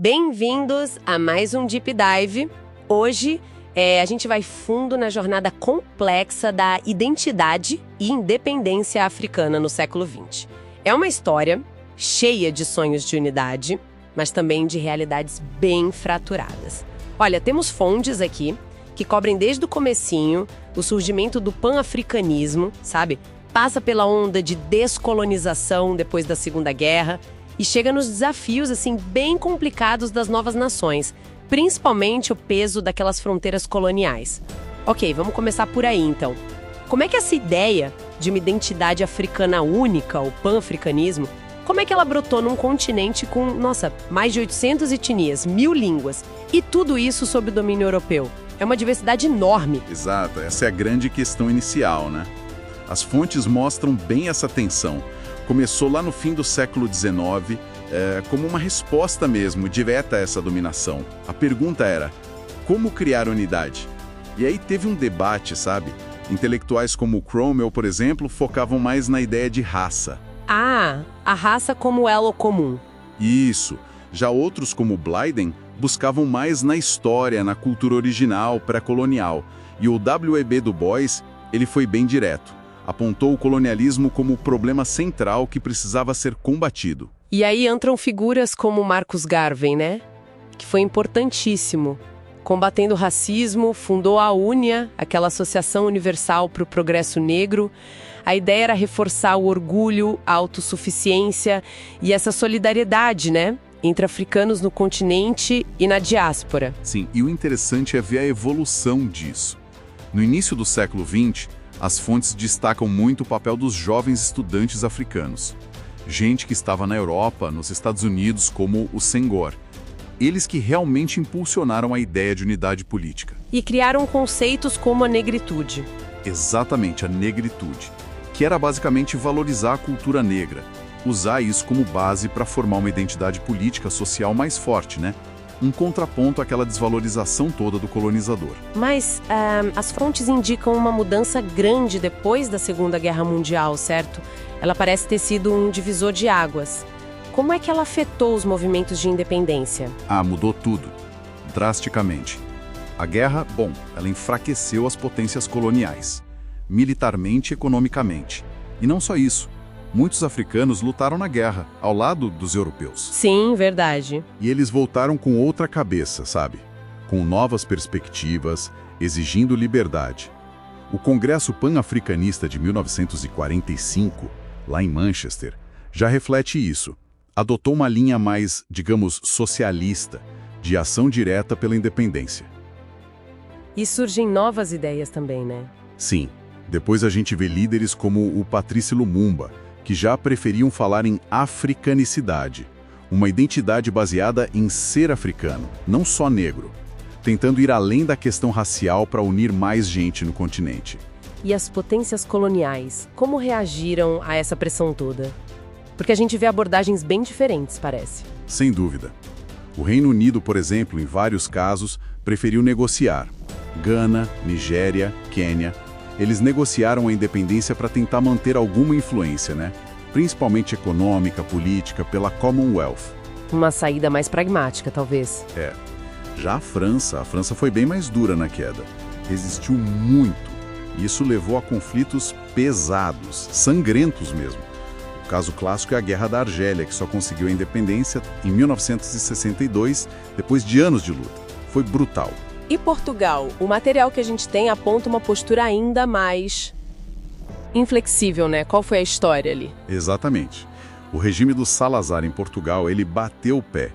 Bem-vindos a mais um Deep Dive. Hoje, a gente vai fundo na jornada complexa da identidade e independência africana no século XX. É uma história cheia de sonhos de unidade, mas também de realidades bem fraturadas. Olha, temos fontes aqui que cobrem desde o comecinho o surgimento do pan-africanismo, sabe? Passa pela onda de descolonização depois da Segunda Guerra e chega nos desafios, assim, bem complicados das novas nações, principalmente o peso daquelas fronteiras coloniais. Ok, vamos começar por aí, então. Como é que essa ideia de uma identidade africana única, o pan-africanismo, como é que ela brotou num continente com, mais de 800 etnias, 1000 línguas, e tudo isso sob o domínio europeu? É uma diversidade enorme. Exato, essa é a grande questão inicial, né? As fontes mostram bem essa tensão. Começou lá no fim do século XIX, como uma resposta mesmo, direta a essa dominação. A pergunta era, como criar unidade? E aí teve um debate, sabe? Intelectuais como Cromwell, por exemplo, focavam mais na ideia de raça. Ah, a raça como elo comum. Isso. Já outros, como Blyden, buscavam mais na história, na cultura original, pré-colonial. E o W.E.B. Du Bois, ele foi bem direto. Apontou o colonialismo como o problema central que precisava ser combatido. E aí entram figuras como Marcus Garvey, né? Que foi importantíssimo. Combatendo o racismo, fundou a UNIA, aquela Associação Universal para o Progresso Negro. A ideia era reforçar o orgulho, a autossuficiência e essa solidariedade, né? Entre africanos no continente e na diáspora. Sim, e o interessante é ver a evolução disso. No início do século XX, as fontes destacam muito o papel dos jovens estudantes africanos. Gente que estava na Europa, nos Estados Unidos, como o Senghor. Eles que realmente impulsionaram a ideia de unidade política. E criaram conceitos como a negritude. Exatamente, a negritude, que era basicamente valorizar a cultura negra, usar isso como base para formar uma identidade política social mais forte, né? Um contraponto àquela desvalorização toda do colonizador. Mas as fontes indicam uma mudança grande depois da Segunda Guerra Mundial, certo? Ela parece ter sido um divisor de águas. Como é que ela afetou os movimentos de independência? Mudou tudo. Drasticamente. A guerra, ela enfraqueceu as potências coloniais. Militarmente e economicamente. E não só isso. Muitos africanos lutaram na guerra, ao lado dos europeus. Sim, verdade. E eles voltaram com outra cabeça, sabe? Com novas perspectivas, exigindo liberdade. O Congresso Pan-Africanista de 1945, lá em Manchester, já reflete isso. Adotou uma linha mais, digamos, socialista, de ação direta pela independência. E surgem novas ideias também, né? Sim. Depois a gente vê líderes como o Patrice Lumumba, que já preferiam falar em africanicidade, uma identidade baseada em ser africano, não só negro, tentando ir além da questão racial para unir mais gente no continente. E as potências coloniais, como reagiram a essa pressão toda? Porque a gente vê abordagens bem diferentes, parece. Sem dúvida. O Reino Unido, por exemplo, em vários casos, preferiu negociar. Gana, Nigéria, Quênia. Eles negociaram a independência para tentar manter alguma influência, né? Principalmente econômica, política, pela Commonwealth. Uma saída mais pragmática, talvez. Já a França foi bem mais dura na queda. Resistiu muito. E isso levou a conflitos pesados, sangrentos mesmo. O caso clássico é a Guerra da Argélia, que só conseguiu a independência em 1962, depois de anos de luta. Foi brutal. E Portugal? O material que a gente tem aponta uma postura ainda mais inflexível, né? Qual foi a história ali? Exatamente. O regime do Salazar em Portugal, ele bateu o pé.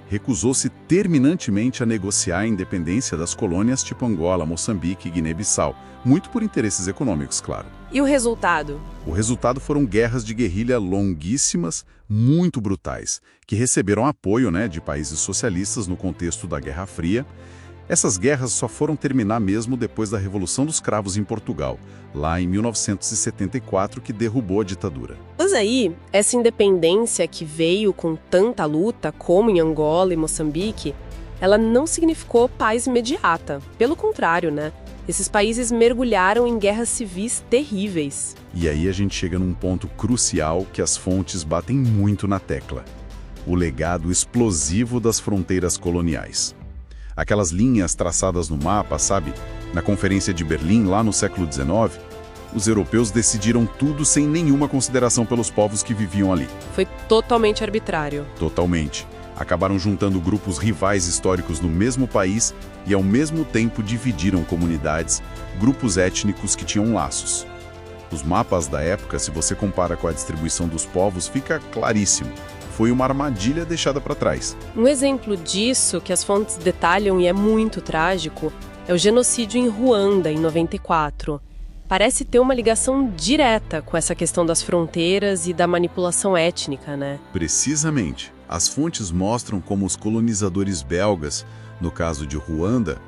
Recusou-se terminantemente a negociar a independência das colônias tipo Angola, Moçambique e Guiné-Bissau. Muito por interesses econômicos, claro. E o resultado? O resultado foram guerras de guerrilha longuíssimas, muito brutais, que receberam apoio, de países socialistas no contexto da Guerra Fria. Essas guerras só foram terminar mesmo depois da Revolução dos Cravos em Portugal, lá em 1974, que derrubou a ditadura. Mas aí, essa independência que veio com tanta luta, como em Angola e Moçambique, ela não significou paz imediata. Pelo contrário, né? Esses países mergulharam em guerras civis terríveis. E aí a gente chega num ponto crucial que as fontes batem muito na tecla. o legado explosivo das fronteiras coloniais. Aquelas linhas traçadas no mapa, sabe? Na Conferência de Berlim, lá no século XIX, os europeus decidiram tudo sem nenhuma consideração pelos povos que viviam ali. Foi totalmente arbitrário. Totalmente. Acabaram juntando grupos rivais históricos no mesmo país e, ao mesmo tempo, dividiram comunidades, grupos étnicos que tinham laços. Os mapas da época, se você compara com a distribuição dos povos, fica claríssimo. Foi uma armadilha deixada para trás. Um exemplo disso, que as fontes detalham e é muito trágico, é o genocídio em Ruanda, em 94. Parece ter uma ligação direta com essa questão das fronteiras e da manipulação étnica, né? Precisamente. As fontes mostram como os colonizadores belgas, no caso de Ruanda,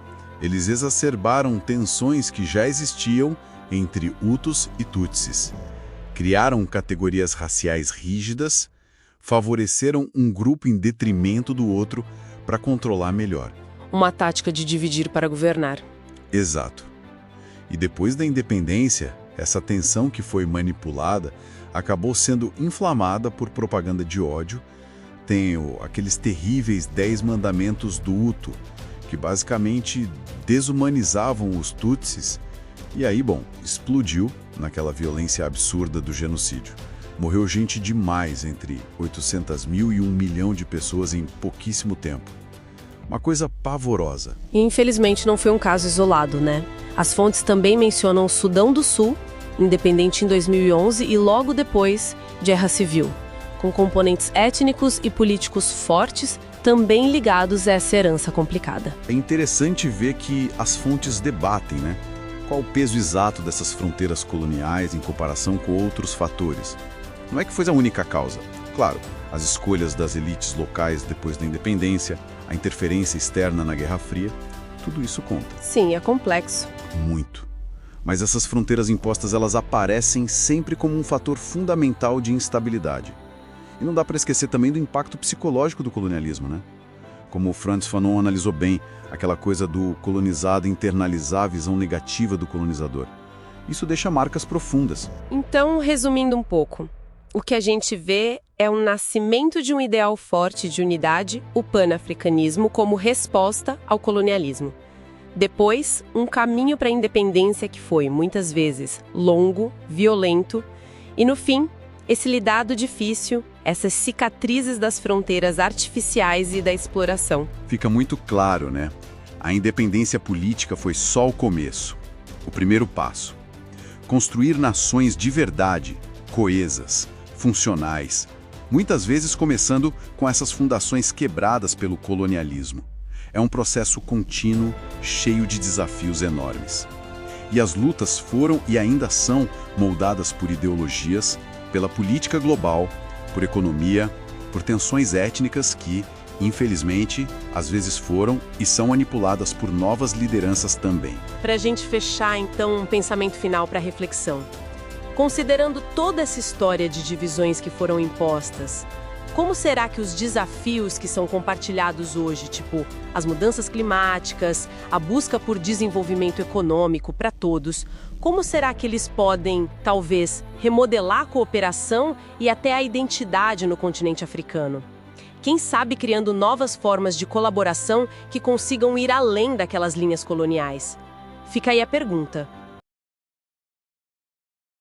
eles exacerbaram tensões que já existiam entre Hutus e Tutsis. Criaram categorias raciais rígidas, favoreceram um grupo em detrimento do outro para controlar melhor. Uma tática de dividir para governar. Exato. E depois da independência, essa tensão que foi manipulada acabou sendo inflamada por propaganda de ódio. Tem aqueles terríveis 10 mandamentos do Hutu, que basicamente desumanizavam os Tutsis. E aí, bom, explodiu naquela violência absurda do genocídio. Morreu gente demais, entre 800 mil e 1 milhão de pessoas em pouquíssimo tempo. Uma coisa pavorosa. E infelizmente não foi um caso isolado, né? As fontes também mencionam o Sudão do Sul, independente em 2011 e logo depois, guerra civil, com componentes étnicos e políticos fortes também ligados a essa herança complicada. É interessante ver que as fontes debatem, né? Qual o peso exato dessas fronteiras coloniais em comparação com outros fatores? Não é que foi a única causa. Claro, as escolhas das elites locais depois da independência, a interferência externa na Guerra Fria, tudo isso conta. Sim, é complexo. Muito. Mas essas fronteiras impostas, elas aparecem sempre como um fator fundamental de instabilidade. E não dá para esquecer também do impacto psicológico do colonialismo, né? Como o Frantz Fanon analisou bem, aquela coisa do colonizado internalizar a visão negativa do colonizador. Isso deixa marcas profundas. Então, resumindo um pouco, o que a gente vê é o nascimento de um ideal forte de unidade, o panafricanismo, como resposta ao colonialismo. Depois, um caminho para a independência que foi, muitas vezes, longo, violento. E, no fim, esse lidado difícil, essas cicatrizes das fronteiras artificiais e da exploração. Fica muito claro, né? A independência política foi só o começo, o primeiro passo. Construir nações de verdade, coesas, funcionais, muitas vezes começando com essas fundações quebradas pelo colonialismo. É um processo contínuo, cheio de desafios enormes. E as lutas foram e ainda são moldadas por ideologias, pela política global, por economia, por tensões étnicas que, infelizmente, às vezes foram e são manipuladas por novas lideranças também. Para a gente fechar, então, um pensamento final para reflexão. Considerando toda essa história de divisões que foram impostas, como será que os desafios que são compartilhados hoje, tipo as mudanças climáticas, a busca por desenvolvimento econômico para todos, como será que eles podem, talvez, remodelar a cooperação e até a identidade no continente africano? Quem sabe criando novas formas de colaboração que consigam ir além daquelas linhas coloniais? Fica aí a pergunta.